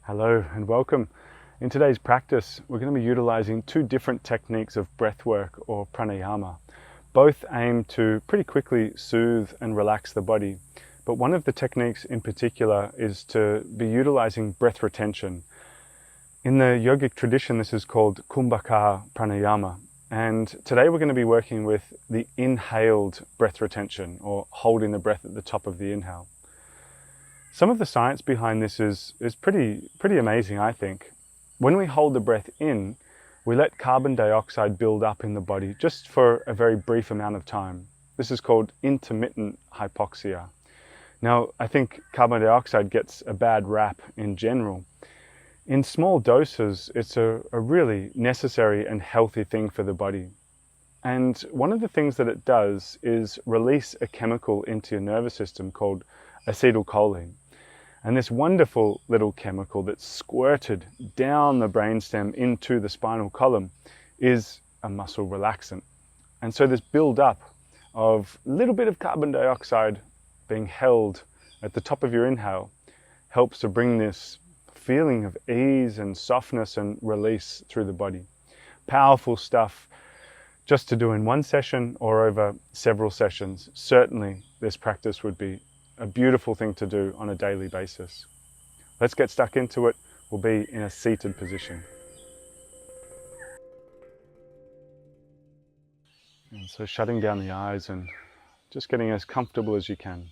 Hello and welcome. In today's practice, we're going to be utilizing two different techniques of breathwork or pranayama. Both aim to pretty quickly soothe and relax the body. But one of the techniques in particular is to be utilizing breath retention. In the yogic tradition, this is called kumbhaka pranayama. And today we're going to be working with the inhaled breath retention, or holding the breath at the top of the inhale. Some of the science behind this is pretty amazing, I think. When we hold the breath in, we let carbon dioxide build up in the body just for a very brief amount of time. This is called intermittent hypoxia. Now, I think carbon dioxide gets a bad rap in general. In small doses, it's a really necessary and healthy thing for the body. And one of the things that it does is release a chemical into your nervous system called acetylcholine. And this wonderful little chemical that's squirted down the brainstem into the spinal column is a muscle relaxant. And so this build-up of a little bit of carbon dioxide being held at the top of your inhale helps to bring this feeling of ease and softness and release through the body. Powerful stuff just to do in one session or over several sessions. Certainly this practice would be a beautiful thing to do on a daily basis. Let's get stuck into it. We'll be in a seated position. And so shutting down the eyes and just getting as comfortable as you can.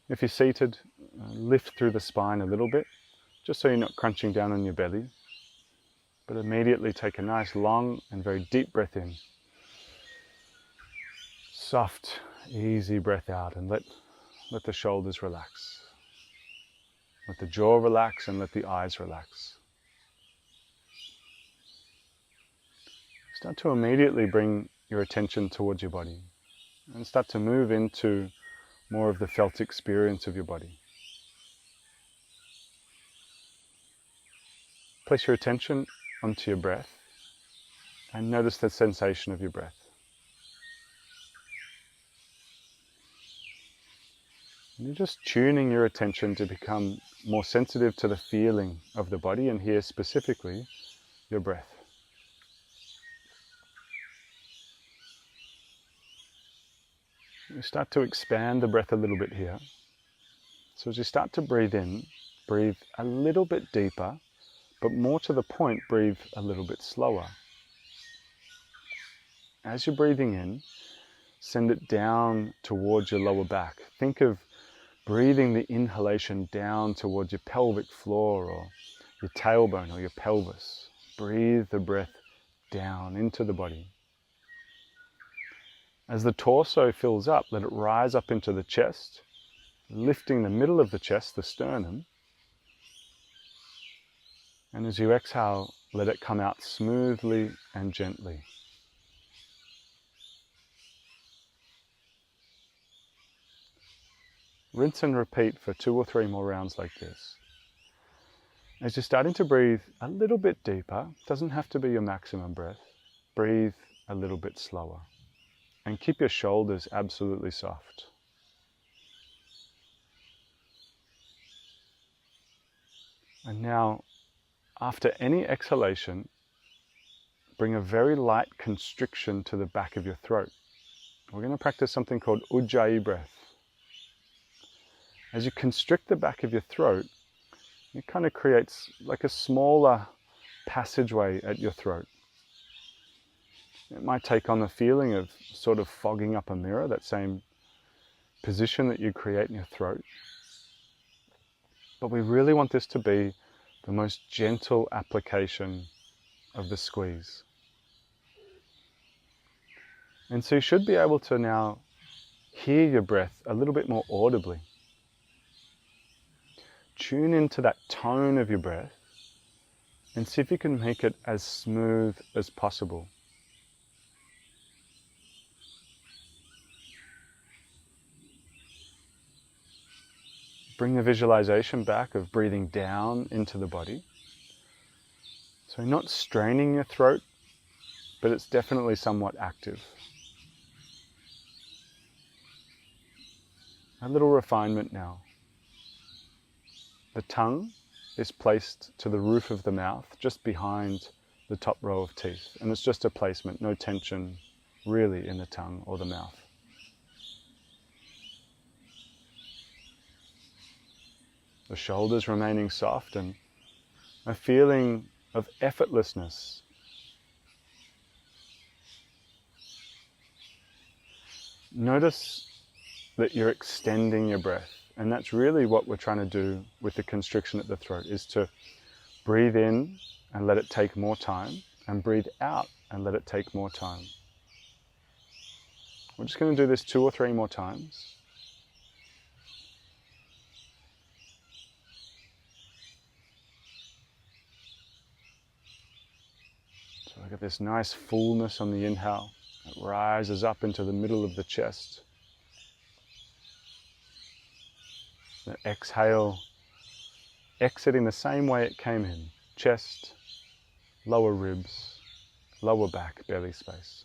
If you're seated, lift through the spine a little bit, just so you're not crunching down on your belly. But immediately take a nice long and very deep breath in. Soft, easy breath out, and let the shoulders relax. Let the jaw relax and let the eyes relax. Start to immediately bring your attention towards your body and start to move into more of the felt experience of your body. Place your attention onto your breath and notice the sensation of your breath. And you're just tuning your attention to become more sensitive to the feeling of the body, and here specifically your breath. You start to expand the breath a little bit here. So as you start to breathe in, breathe a little bit deeper, but more to the point, breathe a little bit slower. As you're breathing in, send it down towards your lower back. Think of breathing the inhalation down towards your pelvic floor or your tailbone or your pelvis. Breathe the breath down into the body. As the torso fills up, let it rise up into the chest, lifting the middle of the chest, the sternum. And as you exhale, let it come out smoothly and gently. Rinse and repeat for 2 or 3 more rounds like this. As you're starting to breathe a little bit deeper, doesn't have to be your maximum breath, breathe a little bit slower. And keep your shoulders absolutely soft. And now, after any exhalation, bring a very light constriction to the back of your throat. We're going to practice something called ujjai breath. As you constrict the back of your throat, it kind of creates like a smaller passageway at your throat. It might take on the feeling of sort of fogging up a mirror, that same position that you create in your throat. But we really want this to be the most gentle application of the squeeze. And so you should be able to now hear your breath a little bit more audibly. Tune into that tone of your breath and see if you can make it as smooth as possible. Bring the visualization back of breathing down into the body. So not straining your throat, but it's definitely somewhat active. A little refinement now. The tongue is placed to the roof of the mouth, just behind the top row of teeth. And it's just a placement, no tension really in the tongue or the mouth. The shoulders remaining soft and a feeling of effortlessness. Notice that you're extending your breath, and that's really what we're trying to do with the constriction at the throat, is to breathe in and let it take more time, and breathe out and let it take more time. We're just going to do this 2 or 3 more times. So look at this nice fullness on the inhale. It rises up into the middle of the chest. The exhale, exiting the same way it came in. Chest, lower ribs, lower back, belly space.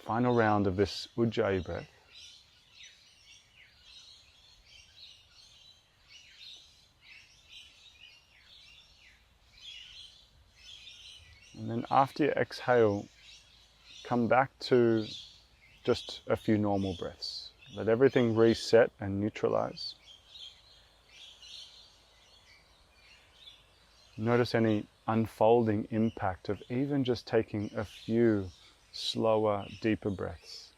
Final round of this ujjai breath. And then after you exhale, come back to just a few normal breaths. Let everything reset and neutralize. Notice any unfolding impact of even just taking a few slower, deeper breaths.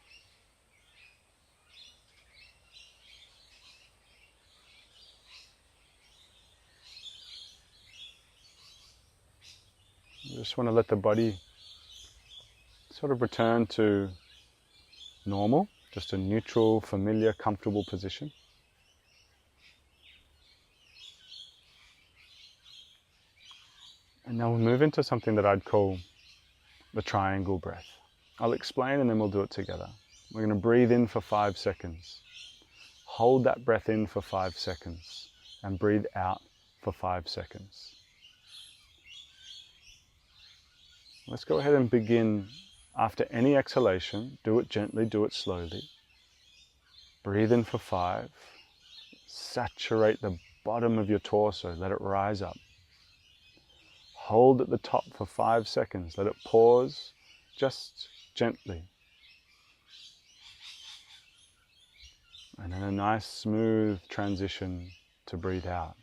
You just want to let the body sort of return to normal, just a neutral, familiar, comfortable position. And now we'll move into something that I'd call the triangle breath. I'll explain and then we'll do it together. We're going to breathe in for 5 seconds. Hold that breath in for 5 seconds and breathe out for 5 seconds. Let's go ahead and begin. After any exhalation, do it gently, do it slowly. Breathe in for 5. Saturate the bottom of your torso, let it rise up. Hold at the top for 5 seconds, let it pause just gently. And then a nice smooth transition to breathe out.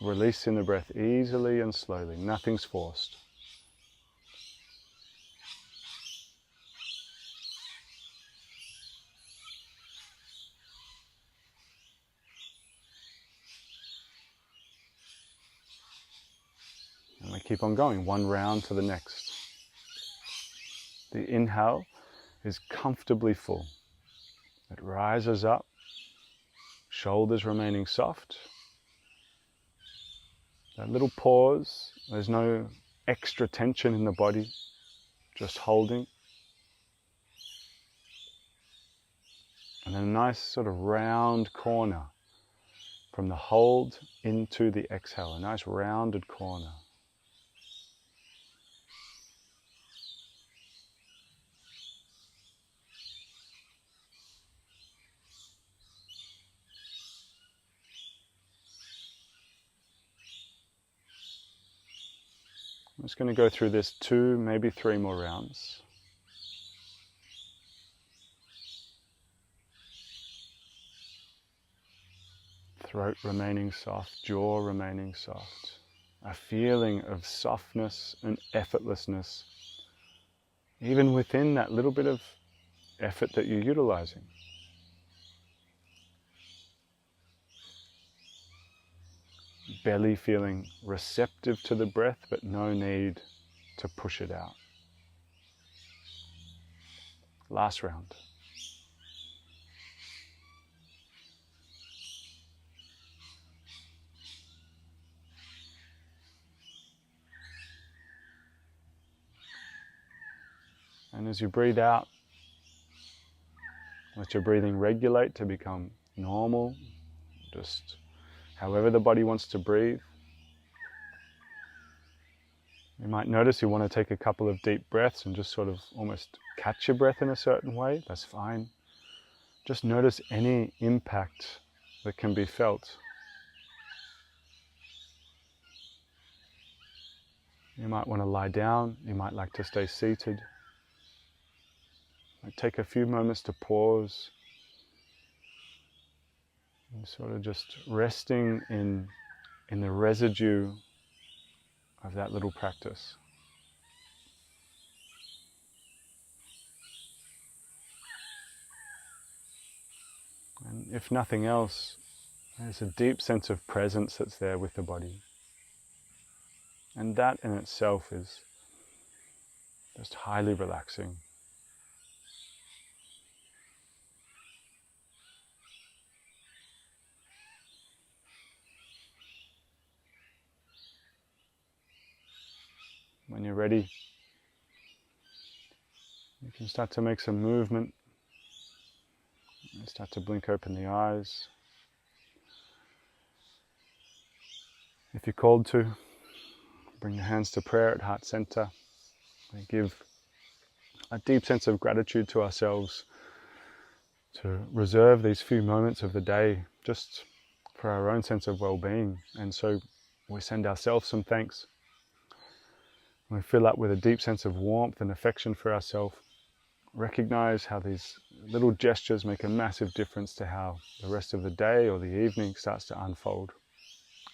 Releasing the breath easily and slowly, nothing's forced. And we keep on going, 1 round to the next. The inhale is comfortably full. It rises up, shoulders remaining soft. That little pause, there's no extra tension in the body, just holding. And then a nice sort of round corner from the hold into the exhale, a nice rounded corner. I'm just going to go through this 2, maybe 3 more rounds. Throat remaining soft, jaw remaining soft. A feeling of softness and effortlessness, even within that little bit of effort that you're utilizing. Belly feeling receptive to the breath, but no need to push it out. Last round. And as you breathe out, let your breathing regulate to become normal, just however the body wants to breathe. You might notice you want to take a couple of deep breaths and just sort of almost catch your breath in a certain way. That's fine. just notice any impact that can be felt. You might want to lie down, you might like to stay seated. Take a few moments to pause and sort of just resting in the residue of that little practice. And if nothing else, there's a deep sense of presence that's there with the body. And that in itself is just highly relaxing. When you're ready, you can start to make some movement. You start to blink open the eyes. If you're called to, bring your hands to prayer at heart center. And give a deep sense of gratitude to ourselves to reserve these few moments of the day just for our own sense of well-being. And so we send ourselves some thanks. We fill up with a deep sense of warmth and affection for ourselves. Recognize how these little gestures make a massive difference to how the rest of the day or the evening starts to unfold.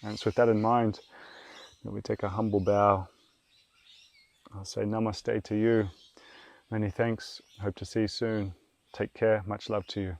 And it's with that in mind that we take a humble bow. I'll say namaste to you. Many thanks. Hope to see you soon. Take care. Much love to you.